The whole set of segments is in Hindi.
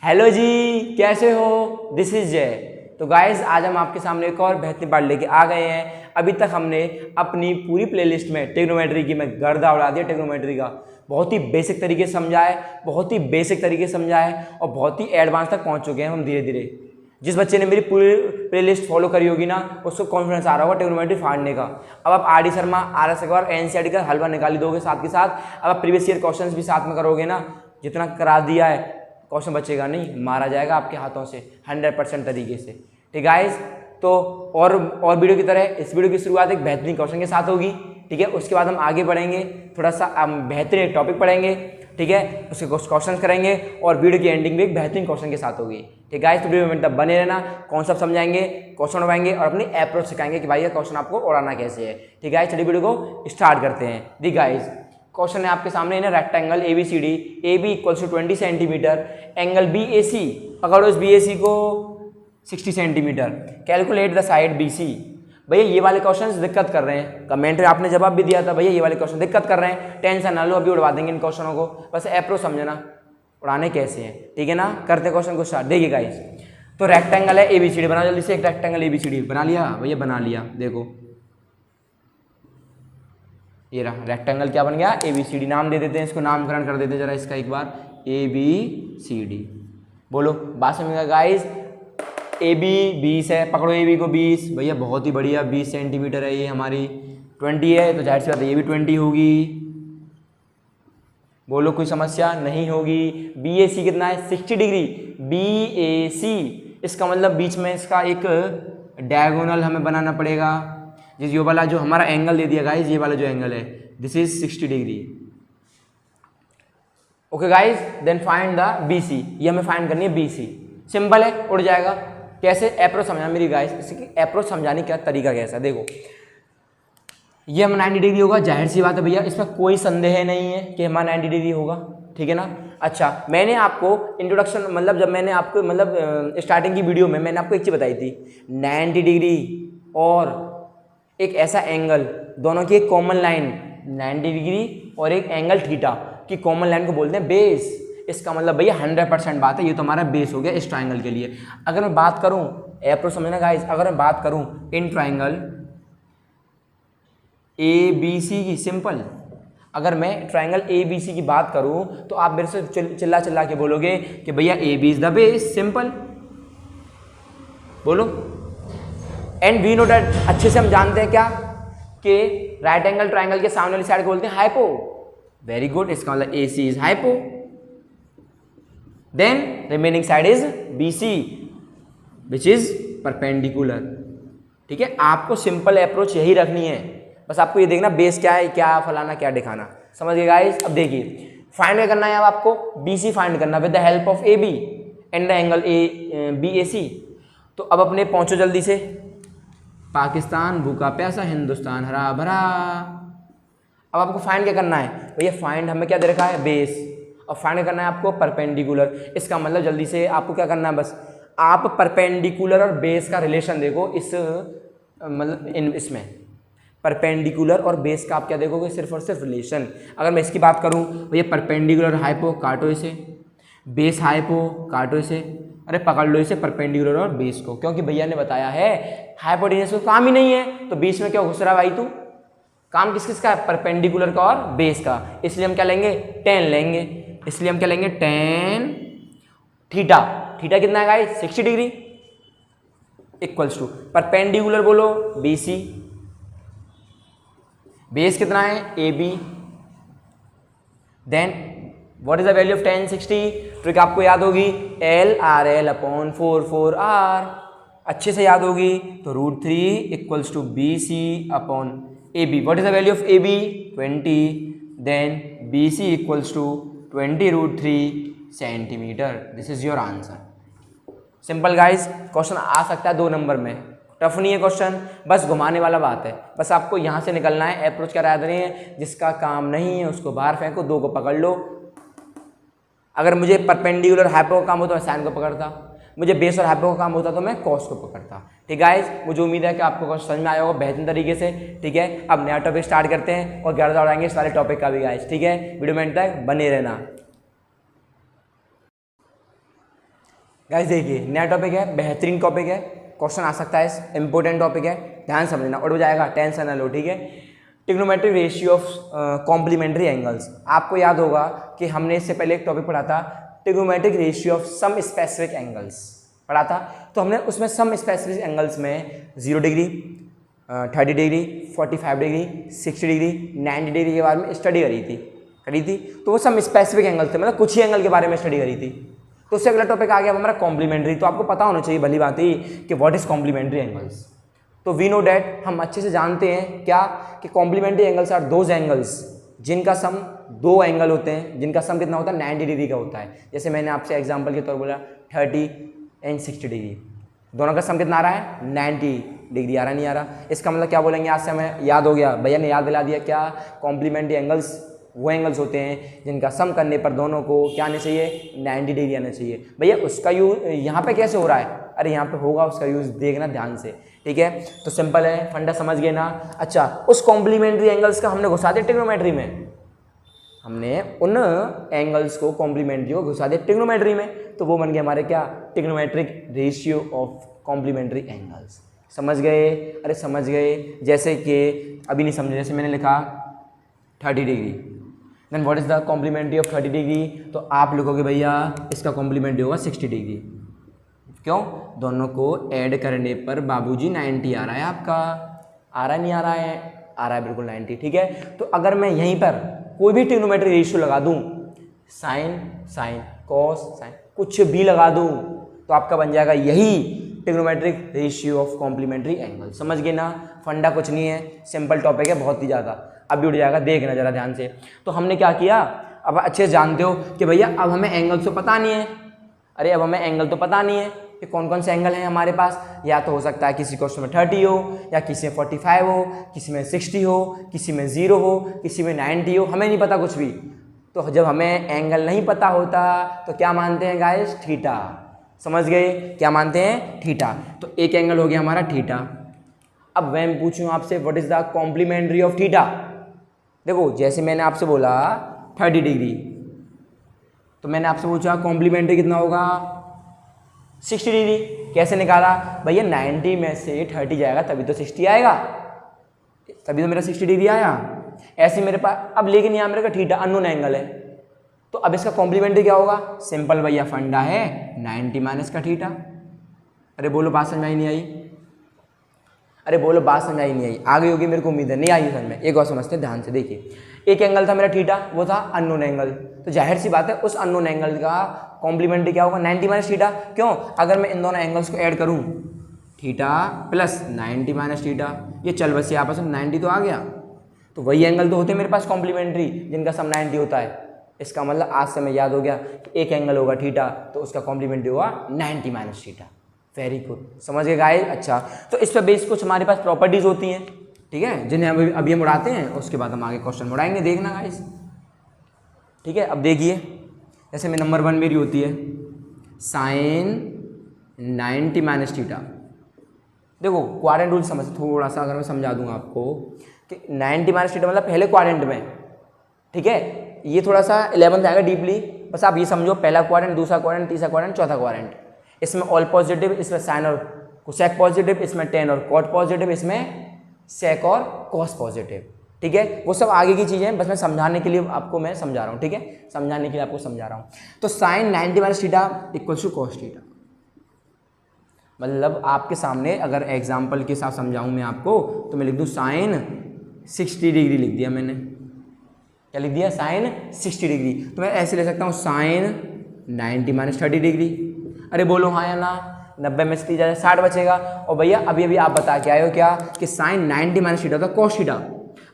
हेलो जी, कैसे हो? दिस इज जय। तो गाइज आज हम आपके सामने एक और बेहतरीन पार्ट लेके आ गए हैं। अभी तक हमने अपनी पूरी प्लेलिस्ट में ट्रिग्नोमेट्री की मैं गर्दा उड़ा दिया। ट्रिग्नोमेट्री का बहुत ही बेसिक तरीके से समझा है, और बहुत ही एडवांस तक पहुंच चुके हैं हम धीरे धीरे। जिस बच्चे ने मेरी पूरी प्लेलिस्ट फॉलो करी होगी ना, उसको कॉन्फिडेंस आ रहा होगा ट्रिग्नोमेट्री फाड़ने का। अब आप R D Sharma, R S Agarwal, NCERT का हलवा निकाली दोगे साथ के साथ। अब आप प्रीवियस ईयर क्वेश्चंस भी साथ में करोगे ना, जितना करा दिया है क्वेश्चन बचेगा नहीं, मारा जाएगा आपके हाथों से 100% तरीके से। ठीक है गाइस, तो और वीडियो की तरह इस वीडियो की शुरुआत एक बेहतरीन क्वेश्चन के साथ होगी। ठीक है, उसके बाद हम आगे बढ़ेंगे, थोड़ा सा बेहतरीन टॉपिक पढ़ेंगे। ठीक है, उसके कुछ क्वेश्चन करेंगे और वीडियो की एंडिंग भी एक बेहतरीन क्वेश्चन के साथ होगी। ठीक है गाइस, तो वीडियो में तब बने रहना। कॉन्सेप्ट समझाएंगे, क्वेश्चन उड़ाएंगे और अपनी अप्रोच सिखाएंगे कि भाई ये क्वेश्चन आपको उड़ाना कैसे है। ठीक है, चलिए वीडियो को स्टार्ट करते हैं। दी गाइस, क्वेश्चन है आपके सामने ना, rectangle A B C D, A B equal to 20 centimetre, angle B A C, पकड़ो इस बी ए सी को 60 centimetre, calculate the side B C. भैया ये वाले क्वेश्चन दिक्कत कर रहे हैं, कमेंट में आपने जवाब भी दिया था, भैया ये वाले क्वेश्चन दिक्कत कर रहे हैं, टेंशन ना लो, अभी उड़वा देंगे इन क्वेश्चनों को, बस अप्रोच समझना उड़ाने कैसे हैं। ठीक है ना, करते क्वेश्चन को स्टार्ट। देखिए गाइस, तो रेक्टेंगल है ए बी सी डी, बनाओ जल्दी से एक rectangle A B C D. बना लिया भैया? बना लिया। देखो ये रहा रेक्टेंगल, क्या बन गया? A B C D. नाम दे देते हैं इसको, नामकरण कर देते हैं जरा इसका एक बार, ए बी सी डी। बोलो बात समझ गया गाइस? ए बी 20 है, पकड़ो ए बी को 20, भैया बहुत ही बढ़िया, 20 सेंटीमीटर है ये हमारी, 20 है तो जाहिर सी बात है ये भी 20 होगी। बोलो कोई समस्या नहीं होगी। बी ए सी कितना है? 60 डिग्री। बी ए सी, इसका मतलब बीच में इसका एक डायगोनल हमें बनाना पड़ेगा। जिस ये वाला जो हमारा एंगल दे दिया गाइस, ये वाला जो एंगल है, this is 60 degree. Okay guys, then find the B C. ये हमें फाइंड करनी है बी सी। सिंपल है, उड़ जाएगा। कैसे? अप्रोच समझना मेरी गाइस, इसकी अप्रोच समझाने का तरीका कैसा, देखो ये हम 90 डिग्री होगा, जाहिर सी बात है भैया, इसमें कोई संदेह नहीं है कि हमारा 90 डिग्री होगा। ठीक है ना। अच्छा, मैंने आपको इंट्रोडक्शन, मतलब जब मैंने आपको स्टार्टिंग की वीडियो में मैंने आपको एक चीज़ बताई थी, 90 डिग्री और एक ऐसा एंगल, दोनों की एक कॉमन लाइन 90 डिग्री और एक एंगल थीटा की कॉमन लाइन को बोलते हैं बेस। इसका मतलब भैया 100% बात है, ये तो हमारा बेस हो गया इस ट्राइंगल के लिए। अगर मैं बात करूं, अप्रोच समझना गाइस, अगर मैं बात करूं इन ट्राइंगल ए बी सी की, सिंपल, अगर मैं ट्राइंगल ए बी सी की बात करूं तो आप मेरे से चिल्ला चिल्ला के बोलोगे कि भैया A B is the base, simple. बोलो। एंड वी नो डैट, अच्छे से हम जानते हैं क्या, कि राइट एंगल ट्राइंगल के सामने वाली साइड को बोलते हैं हाइपो। वेरी गुड, इसका मतलब A C is hypo, then remaining side is B C which is perpendicular. ठीक है, आपको सिंपल अप्रोच यही रखनी है, बस आपको ये देखना बेस क्या है, क्या फलाना, क्या दिखाना। समझ गए गाइस? अब देखिए फाइंड क्या करना है, अब आपको बी सी फाइंड करना with the help of A B and the angle A B A C. तो अब अपने पहुंचो जल्दी से, पाकिस्तान भूखा प्यासा, हिंदुस्तान हरा भरा। अब आपको फाइंड क्या करना है भैया? फाइंड हमें क्या दे रखा है? बेस। अब फाइंड करना है आपको परपेंडिकुलर। इसका मतलब जल्दी से आपको क्या करना है, बस आप परपेंडिकुलर और बेस का रिलेशन देखो, इस मतलब इसमें परपेंडिकुलर और बेस का आप क्या देखोगे? सिर्फ और सिर्फ रिलेशन। अगर मैं इसकी बात करूं भैया, परपेंडिकुलर हाइपो, काटो इसे, बेस हाइपो, काटो इसे, अरे पकड़ लो इसे परपेंडिकुलर और बेस को, क्योंकि भैया ने बताया है हाइपोटेन्यूज को काम ही नहीं है, तो बीच में क्या घुस रहा भाई तू? काम किस किस का है? परपेंडिकुलर का और बेस का। इसलिए हम क्या लेंगे? टेन लेंगे। इसलिए हम क्या लेंगे? Tan theta. थीटा कितना है guys? 60 degree equals to perpendicular, बोलो बी सी, बेस कितना है? A B, then what is the value of tan 60? Trick आपको याद होगी, L R L upon 4 4 R, अच्छे से याद होगी। तो √3 equals to B C upon A B. What is the value of A B? 20, then B C equals to 20 √3 centimetre. This is your answer. Simple guys, question आ सकता है 2 नंबर में, टफ नहीं है क्वेश्चन, बस घुमाने वाला बात है। बस आपको यहाँ से निकलना है, अप्रोच क्या याद नहीं है, जिसका काम नहीं है उसको बाहर फेंको, 2 को पकड़ लो। अगर मुझे परपेंडिकुलर हाइपो का काम होता तो मैं साइन को पकड़ता, मुझे बेस और हाइपो का काम होता तो मैं कॉस को पकड़ता। ठीक है गाइस, मुझे उम्मीद है कि आपको क्वेश्चन समझ में आया होगा बेहतरीन तरीके से। ठीक है, अब नया टॉपिक स्टार्ट करते हैं और गर्दा उड़ाएंगे इस वाले टॉपिक का भी गाइस। ठीक है, वीडियो में तक बने रहना। गाइस देखिए नया टॉपिक है, बेहतरीन टॉपिक है, क्वेश्चन आ सकता है, इंपॉर्टेंट टॉपिक है, ध्यान समझना, उड़ जाएगा, टेंशन न लो, ठीक है। Trigonometric ratio of complementary angles. आपको याद होगा कि हमने इससे पहले एक टॉपिक पढ़ा था, trigonometric ratio of some specific angles पढ़ा था। तो हमने उसमें सम स्पेसिफिक एंगल्स में 0 degree, 30 degree, 45 degree, 60 degree, 90 degree के बारे में स्टडी करी थी। तो वो सम स्पेसिफिक एंगल थे, मतलब कुछ ही एंगल के बारे में स्टडी करी थी। तो उससे अगला टॉपिक आ गया हमारा कॉम्प्लीमेंट्री। तो आपको पता होना चाहिए भली बात ही कि व्हाट इज कॉम्प्लीमेंट्री एंगल्स। तो वी नो डैट, हम अच्छे से जानते हैं क्या कि complementary angles are those angles जिनका सम 2 एंगल होते हैं, जिनका सम कितना होता है 90 डिग्री का होता है। जैसे मैंने आपसे एग्जांपल के तौर पर बोला 30 एंड 60 डिग्री, दोनों का सम कितना आ रहा है 90 डिग्री, आ रहा नहीं आ रहा। इसका मतलब क्या बोलेंगे, आज से हमें याद हो गया, भैया ने याद दिला दिया, क्या कॉम्प्लीमेंट्री एंगल्स वो एंगल्स होते हैं जिनका सम करने पर दोनों को क्या आना चाहिए 90 डिग्री आना चाहिए। भैया उसका यूज यहाँ पे कैसे हो रहा है, अरे यहाँ पे होगा उसका यूज, देखना ध्यान से, ठीक है। तो सिंपल है, फंडा समझ गए ना। अच्छा, उस कॉम्प्लीमेंट्री एंगल्स का हमने घुसा दिया ट्रिग्नोमेट्री में, हमने उन एंगल्स को कॉम्प्लीमेंट्री को घुसा दिया ट्रिग्नोमेट्री में, तो वो बन गया हमारे क्या trigonometric ratio of complementary angles. समझ गए, अरे समझ गए। जैसे कि अभी नहीं समझे, जैसे मैंने लिखा 30 degree, then what is the complementary of 30 degree, तो आप लिखोगे भैया इसका कॉम्प्लीमेंट्री होगा 60 डिग्री। क्यों, दोनों को ऐड करने पर बाबूजी 90 आ रहा है आपका, आ रहा नहीं आ रहा है, आ रहा है बिल्कुल 90, ठीक है। तो अगर मैं यहीं पर कोई भी ट्रिग्नोमेट्री रेशियो लगा दूं, साइन साइन, कॉस साइन, कुछ भी लगा दूं, तो आपका बन जाएगा यही trigonometric ratio of complementary angle. समझ गए ना, फंडा कुछ नहीं है, सिंपल टॉपिक है बहुत ही ज़्यादा। अभी उड़ जाएगा, देखना जरा ध्यान से। तो हमने क्या किया, अब अच्छे से जानते हो कि भैया अब हमें एंगल तो पता नहीं है, अरे अब हमें एंगल तो पता नहीं है कि कौन कौन से एंगल हैं हमारे पास। या तो हो सकता है किसी क्वेश्चन में 30 हो, या किसी में 45 हो, किसी में 60 हो, किसी में 0 हो, किसी में 90 हो, हमें नहीं पता कुछ भी। तो जब हमें एंगल नहीं पता होता तो क्या मानते हैं गाइस, थीटा। समझ गए, क्या मानते हैं, थीटा। तो एक एंगल हो गया हमारा थीटा। अब मैं पूछूं आपसे what is the complementary of theta. देखो जैसे मैंने आपसे बोला 30 डिग्री, तो मैंने आपसे पूछा कॉम्प्लीमेंट्री कितना होगा 60 डिग्री। कैसे निकाला, भैया 90 में से 30 जाएगा तभी तो 60 आएगा, तभी तो मेरा 60 डिग्री आया। ऐसे मेरे पास अब, लेकिन यहाँ मेरे का थीटा अननोन एंगल है, तो अब इसका कॉम्प्लीमेंट्री क्या होगा, सिंपल भैया फंडा है 90 माइनस का थीटा। अरे बोलो बात समझ आई नहीं आई, अरे बोलो बात समझ आई नहीं आई, आ गई होगी मेरे को उम्मीद है, नहीं आई समझ में। एक और समझते हैं ध्यान से, देखिए एक एंगल था मेरा थीटा, वो था अननोन एंगल, तो जाहिर सी बात है उस अननोन एंगल का कॉम्प्लीमेंट्री क्या होगा 90 माइनस थीटा। क्यों, अगर मैं इन दोनों एंगल्स को ऐड करूं, थीटा प्लस 90 माइनस थीटा, ये चल बस ये आपस में 90 तो आ गया, तो वही एंगल तो होते हैं मेरे पास कॉम्प्लीमेंट्री जिनका सम 90 होता है। इसका मतलब आज से मैं याद हो गया कि एक एंगल होगा थीटा, तो उसका कॉम्प्लीमेंट्री होगा 90 माइनस थीटा। वेरी गुड, समझ गए गाइस। अच्छा, तो इस पर बेस कुछ हमारे पास प्रॉपर्टीज होती हैं, ठीक है, जिन्हें अभी हम उड़ाते हैं, उसके बाद हम आगे क्वेश्चन उड़ाएंगे, देखना गाइस, ठीक है। अब देखिए जैसे में नंबर 1 मेरी होती है साइन 90 माइनस थीटा। देखो क्वाड्रेंट रूल समझ, थोड़ा सा अगर मैं समझा दूंगा आपको कि 90 माइनस थीटा मतलब पहले क्वाड्रेंट में, ठीक है, ये थोड़ा सा 11th आएगा डीपली, बस आप ये समझो पहला क्वाड्रेंट, दूसरा क्वाड्रेंट, तीसरा क्वाड्रेंट, चौथा क्वाड्रेंट, इसमें ऑल पॉजिटिव, इसमें साइन और कोसेक पॉजिटिव, इसमें टेन और कॉट पॉजिटिव, इसमें सेक और कॉस पॉजिटिव, ठीक है। वो सब आगे की चीज़ें हैं, बस मैं समझाने के लिए आपको मैं समझा रहा हूँ, ठीक है, समझाने के लिए आपको समझा रहा हूँ। तो sine 90 minus theta equals to cos theta, मतलब आपके सामने अगर एग्जाम्पल के साथ समझाऊँ मैं आपको, तो मैं लिख दूँ साइन 60 डिग्री लिख दिया मैंने, क्या लिख दिया, साइन 60 डिग्री। तो मैं ऐसे ले सकता हूँ साइन 90 माइनस 30 डिग्री। अरे बोलो हाँ या ना, 90 में से 30 जाए 60 बचेगा। और भैया अभी अभी आप बता के आए हो क्या कि साइन 90 माइनस थीटा होता है कॉस थीटा।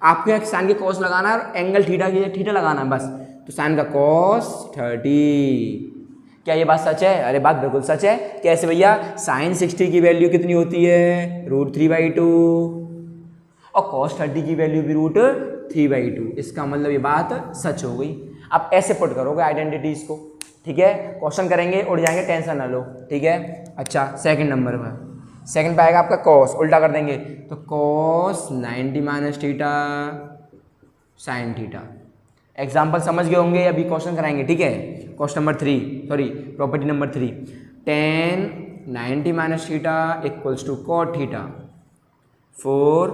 आपको यहाँ साइन के कॉस लगाना है और एंगल थीटा की थीटा लगाना है बस, तो साइन का कॉस 30। क्या ये बात सच है, अरे बात बिल्कुल सच है। कैसे भैया, साइन 60 की वैल्यू कितनी होती है √3/2 और कॉस 30 की वैल्यू भी √3/2। इसका मतलब ये बात सच हो गई। आप ऐसे पुट करोगे आइडेंटिटीज को, ठीक है, क्वेश्चन करेंगे उड़ जाएंगे, टेंशन ना लो, ठीक है। अच्छा सेकंड नंबर पर, सेकंड पे आएगा आपका कॉस, उल्टा कर देंगे तो cos 90 minus theta sine theta. Example समझ गए होंगे, अभी क्वेश्चन कराएंगे, ठीक है। Question number 3, sorry property number 3, tan 90 minus theta equals to cot theta, 4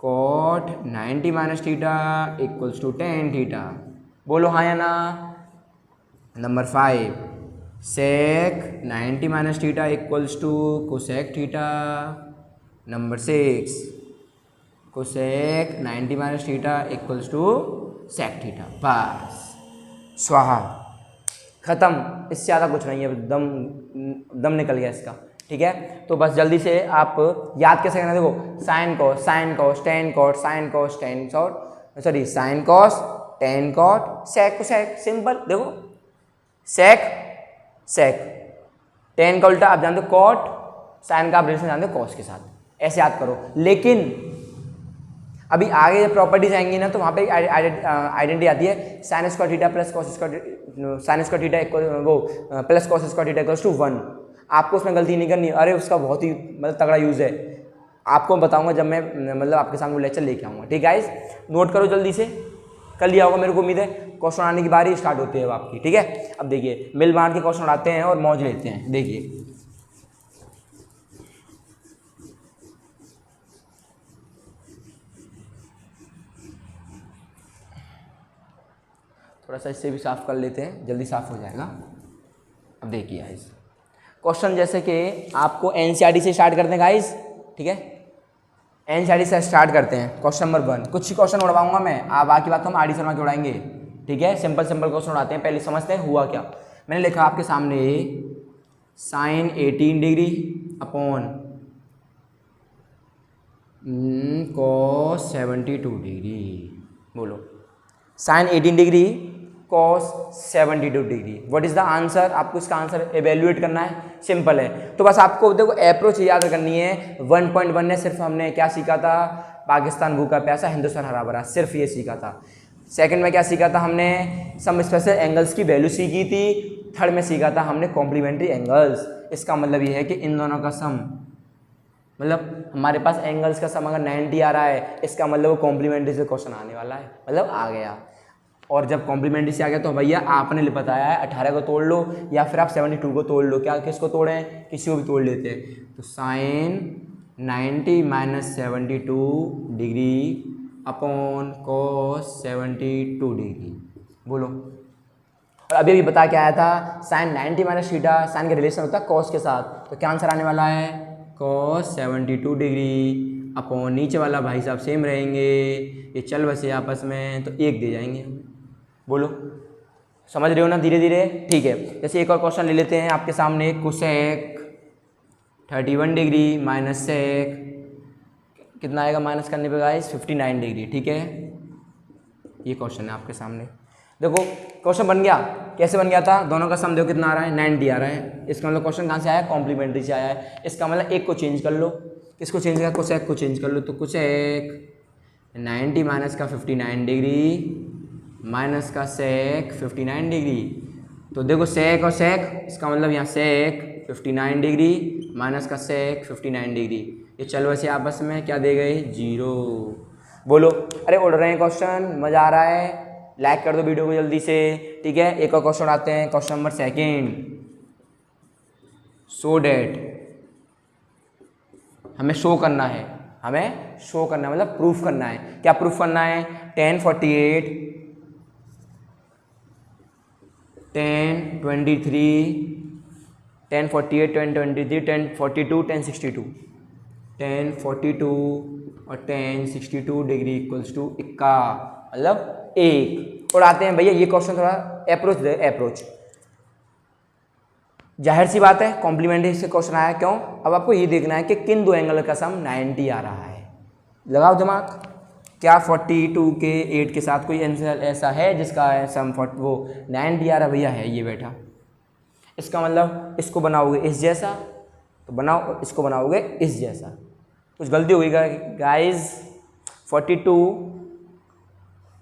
cot 90 minus theta equals to tan theta. बोलो हाँ या ना। Number 5 sec 90 minus theta equals to cosec theta. Number 6 cosec 90 minus theta equals to sec theta. बस स्वाहा, ख़त्म, इससे ज़्यादा कुछ नहीं है, दम निकल गया इसका। ठीक है, तो बस जल्दी से आप याद कैसे करना, देखो sine cos tan cot sine cos tan cot, sorry sine cos tan cot sec cosec, simple. देखो सेक सेक, टेन का उल्टा आप जानते हो कॉट, साइन का आप रिलेशन जानते हो कॉस के साथ, ऐसे याद करो। लेकिन अभी आगे जब प्रॉपर्टीज आएंगी ना तो वहाँ पे आइडेंटिटी आती है sine square theta plus cos square, sine square theta equal वो plus cos square theta equals to 1। आपको उसमें गलती नहीं करनी, अरे उसका बहुत ही मतलब तगड़ा यूज़ है, आपको बताऊंगा जब मैं मतलब आपके सामने वो लेक्चर लेके आऊँगा। ठीक है गाइस, नोट करो जल्दी से, कर लिया होगा मेरे को उम्मीद है। क्वेश्चन आने की बारी स्टार्ट होती है अब आपकी। ठीक है, अब देखिए मिल बांट के क्वेश्चन आते हैं और मौज लेते हैं। देखिए थोड़ा सा इससे भी साफ कर लेते हैं, जल्दी साफ हो जाएगा। अब देखिए गाइस क्वेश्चन जैसे कि आपको एनसीईआरटी से स्टार्ट करते हैं गाइस। ठीक है, एनसीईआरटी से स्टार्ट करते हैं। क्वेश्चन नंबर 1, कुछ ही क्वेश्चन उड़वाऊंगा मैं, बाकी बात तो हम आरडी शर्मा के उड़ाएंगे। ठीक है, सिंपल सिंपल क्वेश्चन उड़ाते हैं। पहले समझते हैं हुआ क्या। मैंने लिखा आपके सामने sine 18 degree upon cos 72 degree. बोलो sine 18 degree cos 72 degree, what is the answer. आपको इसका आंसर एवेल्युएट करना है, सिंपल है। तो बस आपको देखो अप्रोच याद करनी है। 1.1 ने सिर्फ हमने क्या सीखा था, पाकिस्तान भूखा प्यासा हिंदुस्तान हरा भरा, सिर्फ ये सीखा था। सेकंड में क्या सीखा था हमने, सम स्पेशल एंगल्स की वैल्यू सीखी थी। थर्ड में सीखा था हमने कॉम्प्लीमेंट्री एंगल्स। इसका मतलब ये है कि इन दोनों का सम, मतलब हमारे पास एंगल्स का सम अगर 90 आ रहा है, इसका मतलब वो कॉम्प्लीमेंट्री से क्वेश्चन आने वाला है, मतलब आ गया। और जब कॉम्प्लीमेंट्री से आ गया तो भैया आपने बताया है 18 को तोड़ लो या फिर आप 72 को तोड़ लो। क्या किसको तोड़ें, किसी को भी तोड़ लेते हैं। तो sine 90 minus 72 degree upon cos 72 degree. बोलो, और अभी बता के आया था साइन 90 माइनस थीटा, साइन का रिलेशन होता है कॉस के साथ, तो क्या आंसर आने वाला है कॉस 72 डिग्री अपॉन नीचे वाला भाई साहब सेम रहेंगे, ये चल बसे आपस में, तो 1 दे जाएंगे हमें। बोलो समझ रहे हो ना धीरे धीरे। ठीक है, जैसे एक और क्वेश्चन ले लेते हैं आपके सामने, कोसेक 31 डिग्री माइनस सेक कितना आएगा माइनस करने पे गाइस 59 डिग्री। ठीक है, ये क्वेश्चन है आपके सामने। देखो क्वेश्चन बन गया, कैसे बन गया था, दोनों का सम देखो कितना आ रहा है 90 आ रहा है। इसका मतलब क्वेश्चन कहाँ से आया, कॉम्प्लीमेंट्री से आया है। इसका मतलब एक को चेंज कर लो, किसको चेंज किया, कोसेक को चेंज कर लो। तो कोसेक 90 माइनस का 59 डिग्री माइनस का सेक 59 डिग्री। तो देखो सेक और सेक, इसका मतलब यहाँ सेक 59 डिग्री माइनस का सेक 59 डिग्री, ये चल वैसे आपस में क्या दे गए 0। बोलो, अरे उड़ रहे हैं क्वेश्चन, मज़ा आ रहा है, लाइक कर दो वीडियो को जल्दी से। ठीक है, एक और क्वेश्चन आते हैं, क्वेश्चन नंबर 2। सो डैट, हमें शो करना है, हमें शो करना है मतलब प्रूफ करना है। क्या प्रूफ करना है, tan 48 tan 23 tan 48 tan 23 tan 42 tan 62 tan 42 और tan 62 डिग्री इक्वल्स टू 1 मतलब 1। और आते हैं भैया ये क्वेश्चन थोड़ा अप्रोच दे, अप्रोच जाहिर सी बात है कॉम्प्लीमेंट्री से क्वेश्चन आया, क्यों। अब आपको ये देखना है कि किन दो एंगल का सम 90 आ रहा है। लगाओ दिमाग, क्या 42 के 8 के साथ कोई आंसर ऐसा है जिसका सम वो 90 आ रहा, भैया है ये बैठा। इसका मतलब इसको बनाओगे इस जैसा, तो बनाओ इसको बनाओगे इस जैसा, कुछ गलती हो गई गाइज। 42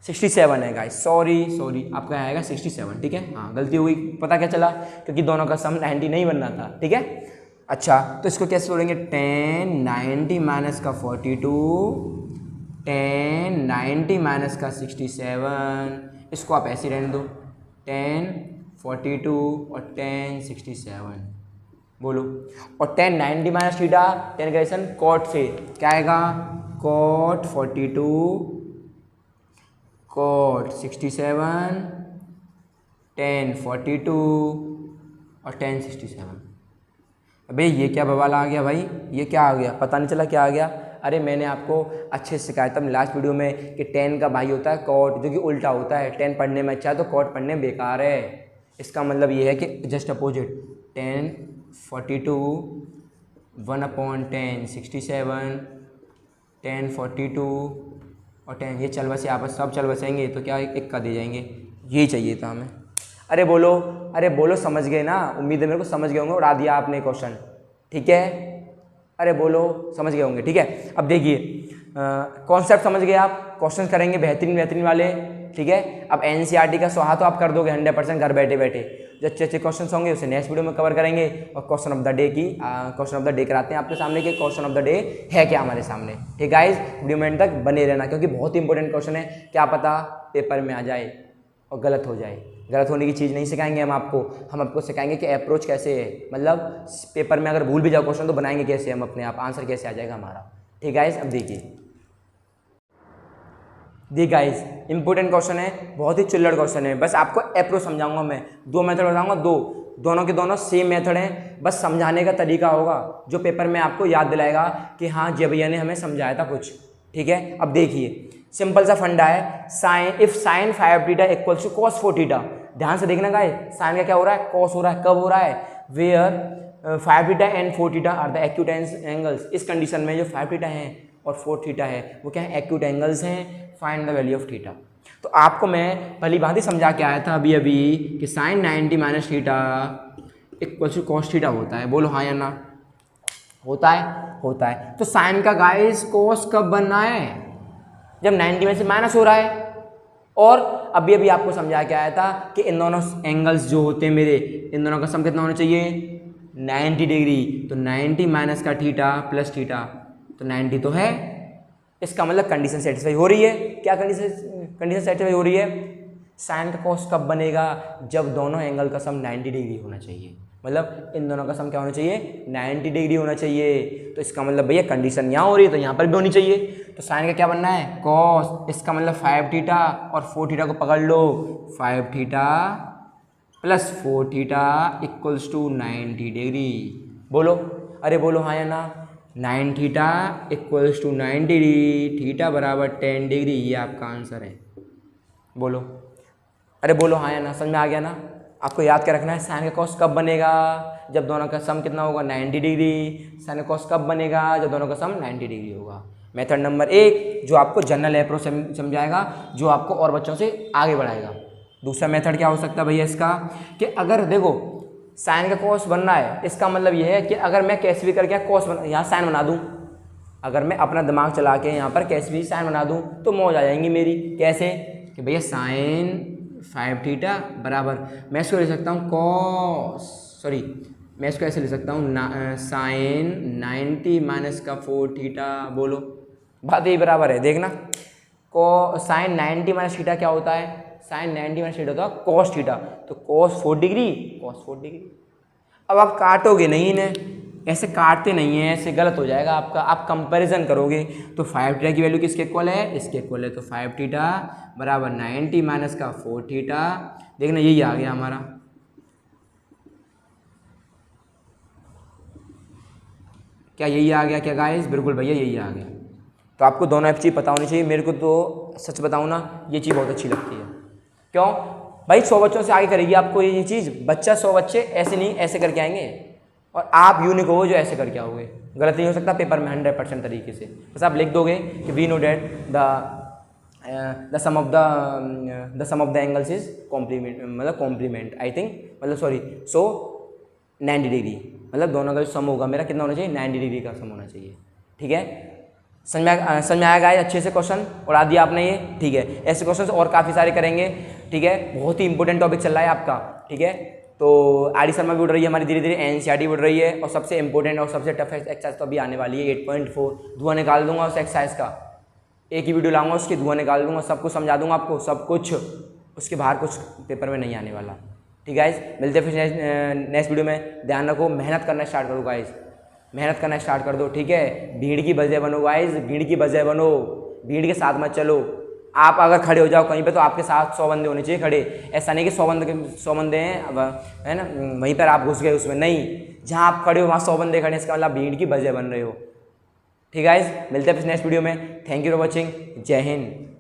67 है गाइस, सॉरी आपका आएगा 67। ठीक है, हाँ गलती हो गई, पता क्या चला, क्योंकि दोनों का सम 90 नहीं बनना था। ठीक है, अच्छा तो इसको कैसे तोड़ेंगे, tan 90 माइनस का 42 tan 90 माइनस का 67, इसको आप ऐसे रहने दो tan 42 और tan 67। बोलो। और tan 90 माइनस थीटा, tan का रिलेशन cot से क्या आएगा, cot 42, cot 67, tan 42 और tan 67। अबे ये क्या बवाल आ गया भाई, ये क्या आ गया, पता नहीं चला क्या आ गया। अरे मैंने आपको अच्छे से सिखाया था लास्ट वीडियो में कि tan का भाई होता है cot, जो कि उल्टा होता है। tan पढ़ने में अच्छा है तो cot पढ़ने में बेकार है। इसका मतलब ये है कि just opposite, tan 42 1/tan 67, tan 42 और tan, ये चल बसे आपस सब चल बसेंगे तो क्या एक का दे जाएंगे। यही चाहिए था हमें। अरे बोलो समझ गए ना, उम्मीद है मेरे को समझ गए होंगे। उड़ा दिया आपने क्वेश्चन, ठीक है। अरे बोलो समझ गए होंगे, ठीक है। अब देखिए कॉन्सेप्ट समझ गए आप, क्वेश्चन करेंगे बेहतरीन वाले, ठीक है। अब एनसीईआरटी का स्वाहा तो आप कर दोगे 100% घर बैठे बैठे। जो अच्छे क्वेश्चन होंगे उसे नेक्स्ट वीडियो में कवर करेंगे। और क्वेश्चन ऑफ द डे कराते हैं आपके सामने कि क्वेश्चन ऑफ द डे है क्या हमारे सामने, ठीक है गाइज। वीडियो में एंड तक बने रहना क्योंकि बहुत इंपॉर्टेंट क्वेश्चन है, क्या पता पेपर में आ जाए और गलत हो जाए। गलत होने की चीज़ नहीं सिखाएंगे हम आपको सिखाएंगे कि अप्रोच कैसे है, मतलब पेपर में अगर भूल भी जाओ क्वेश्चन तो बनाएंगे कैसे हम अपने आप, आंसर कैसे आ जाएगा हमारा, ठीक गाइज। अब देखिए गाइज इंपॉर्टेंट क्वेश्चन है, बहुत ही चिल्लड़ क्वेश्चन है। बस आपको अप्रोच समझाऊंगा मैं, 2 मेथड बताऊंगा, दोनों के दोनों सेम मेथड हैं, बस समझाने का तरीका होगा जो पेपर में आपको याद दिलाएगा कि हाँ जय भैया ने हमें समझाया था कुछ, ठीक है। अब देखिए सिंपल सा फंडा है, if sine 5 theta equals to cos 4 theta. ध्यान से देखना गाइस, साइन का क्या हो रहा है, कॉस हो रहा है। कब हो रहा है, where 5 theta and 4 theta are the acute angles. इस कंडीशन में जो 5 थीटा है और 4 थीटा है वो क्या है, एक्यूट एंगल्स हैं। Find the value of theta. तो आपको मैं भली भांति समझा के आया था अभी कि sine 90 minus theta equals to cos theta होता है। बोलो हाँ या ना, होता है। तो साइन का गाइस कॉस कब बनना है, जब 90 में से माइनस हो रहा है। और अभी आपको समझा के आया था कि इन दोनों एंगल्स जो होते हैं मेरे, इन दोनों का सम कितना होना चाहिए, 90 डिग्री। तो 90 माइनस का थीटा प्लस थीटा तो 90 तो है। इसका मतलब कंडीशन सेटिस्फाई हो रही है। क्या कंडीशन सेटिस्फाई हो रही है, साइन का कॉस कब बनेगा, जब दोनों एंगल का सम 90 डिग्री होना चाहिए। मतलब इन दोनों का सम क्या होना चाहिए, 90 डिग्री होना चाहिए। तो इसका मतलब भैया कंडीशन यहाँ हो रही है तो यहाँ पर भी होनी चाहिए। तो साइन का क्या बनना है, कॉस। इसका मतलब 5 थीटा और 4 थीटा को पकड़ लो, 5 theta plus 4 theta equals to 90 degree. बोलो, अरे बोलो हाँ या ना। 9 theta equals to 90 degree, theta बराबर 10 डिग्री, ये आपका आंसर है। बोलो, अरे बोलो हाँ या ना, समझ में आ गया ना। आपको याद क्या रखना है, साइन का कॉस कब बनेगा, जब दोनों का सम कितना होगा, 90 डिग्री। साइन का कॉस कब बनेगा, जब दोनों का सम 90 डिग्री होगा। मेथड नंबर 1 जो आपको जनरल अप्रोच समझाएगा, जो आपको और बच्चों से आगे बढ़ाएगा। दूसरा मेथड क्या हो सकता है भैया इसका, कि अगर देखो साइन का कॉस बनना है, इसका मतलब ये है कि अगर मैं कैसे भी करके कॉस यहाँ साइन बना दूँ, अगर मैं अपना दिमाग चला के यहाँ पर कैसे भी साइन बना दूँ तो मौज आ जाएंगी मेरी। कैसे कि भैया साइन 5 थीटा बराबर, मैं इसको ले सकता हूँ मैं इसको ऐसे ले सकता हूँ साइन 90 माइनस का 4 थीटा। बोलो, बात यही बराबर है। देखना साइन 90 माइनस थीटा क्या होता है, साइन 90 माइनस थीटा होता है कॉस थीटा। तो कॉस 4 डिग्री, कॉस 4 डिग्री। अब आप काटोगे नहीं इन्हें, ऐसे काटते नहीं हैं, ऐसे गलत हो जाएगा आपका। आप कंपैरिजन करोगे तो 5 थीटा की वैल्यू किसके इक्वल है, इसके इक्वल है। तो 5 थीटा बराबर 90 माइनस का 4 थीटा। देखना यही आ गया हमारा। क्या यही आ गया क्या गाइस, बिल्कुल भैया यही आ गया। तो आपको दोनों चीज़ पता होनी चाहिए। मेरे को तो सच बताऊँ ना, ये चीज़ बहुत अच्छी लगती है। क्यों भाई, 100 बच्चों से आगे करेगी आपको ये चीज़। बच्चा 100 बच्चे ऐसे नहीं, ऐसे करके आएंगे और आप यूनिक हो जो ऐसे करके आओगे। गलत नहीं हो सकता पेपर में 100% तरीके से। बस आप लिख दोगे कि we know that the sum of the angles is complement, मतलब कॉम्प्लीमेंट आई थिंक, मतलब सॉरी, सो 90 डिग्री, मतलब दोनों का जो सम होगा मेरा कितना होना चाहिए, 90 डिग्री का सम होना चाहिए। ठीक है, समझ में आएगा अच्छे से क्वेश्चन उड़ा दिया आपने ये। ठीक है, ऐसे क्वेश्चन और काफ़ी सारे करेंगे। ठीक है, बहुत ही इंपॉर्टेंट टॉपिक चल रहा है आपका। ठीक है, तो आर डी शर्मा भी उड़ रही है हमारी, धीरे धीरे एनसीईआरटी उड़ रही है। और सबसे इंपॉर्टेंट और सबसे टफ एक्सरसाइज तो अभी आने वाली है 8.4। धुआं निकाल दूंगा उस एक्सरसाइज का, एक ही वीडियो लाऊंगा उसकी, धुआं निकाल दूंगा, सब कुछ समझा दूंगा आपको, सब कुछ। उसके बाहर कुछ पेपर में नहीं आने वाला। ठीक है गाइस, मिलते हैं फिर नेक्स्ट वीडियो में। ध्यान रखो, मेहनत करना स्टार्ट करो गाइस, मेहनत करना स्टार्ट कर दो, ठीक है। भीड़ की वजह बनो गाइस, भीड़ की वजह बनो, भीड़ के साथ मत चलो। आप अगर खड़े हो जाओ कहीं पे तो आपके साथ 100 बंदे होने चाहिए खड़े। ऐसा नहीं कि 100 बंदे हैं, है ना, वहीं पर आप घुस गए उसमें, नहीं। जहाँ आप खड़े हो वहाँ 100 बंदे खड़े हैं, इसका मतलब भीड़ की वजह बन रहे हो। ठीक है गाइस, मिलते हैं फिर नेक्स्ट वीडियो में। Thank you for watching. जय हिंद।